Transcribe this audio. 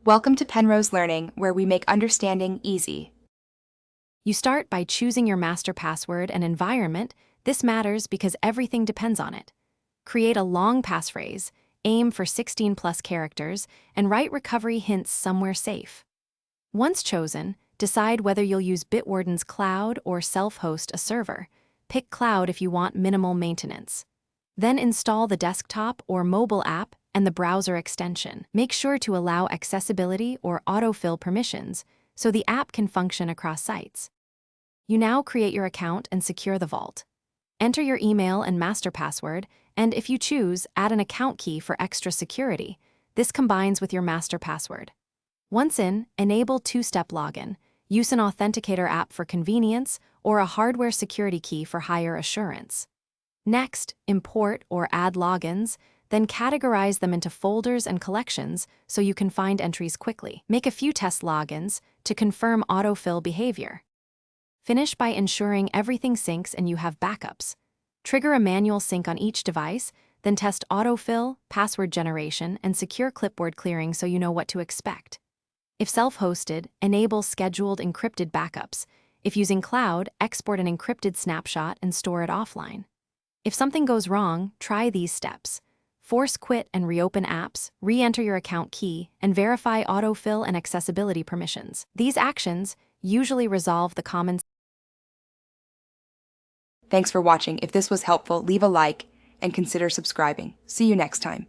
Welcome to Penrose Learning, where we make understanding easy. You start by choosing your master password and environment. This matters because everything depends on it. Create a long passphrase, aim for 16+ characters, and write recovery hints somewhere safe. Once chosen, decide whether you'll use Bitwarden's cloud or self-host a server. Pick cloud if you want minimal maintenance. Then install the desktop or mobile app and the browser extension. Make sure to allow accessibility or autofill permissions so the app can function across sites. You now create your account and secure the vault. Enter your email and master password, and if you choose, add an account key for extra security. This combines with your master password. Once in, enable two-step login. Use an authenticator app for convenience or a hardware security key for higher assurance. Next, import or add logins, then categorize them into folders and collections so you can find entries quickly. Make a few test logins to confirm autofill behavior. Finish by ensuring everything syncs and you have backups. Trigger a manual sync on each device, then test autofill, password generation, and secure clipboard clearing so you know what to expect. If self-hosted, enable scheduled encrypted backups. If using cloud, export an encrypted snapshot and store it offline. If something goes wrong, try these steps. Force quit and reopen apps, re-enter your account key, and verify autofill and accessibility permissions. These actions usually resolve the common. Thanks for watching. If this was helpful, leave a like and consider subscribing. See you next time.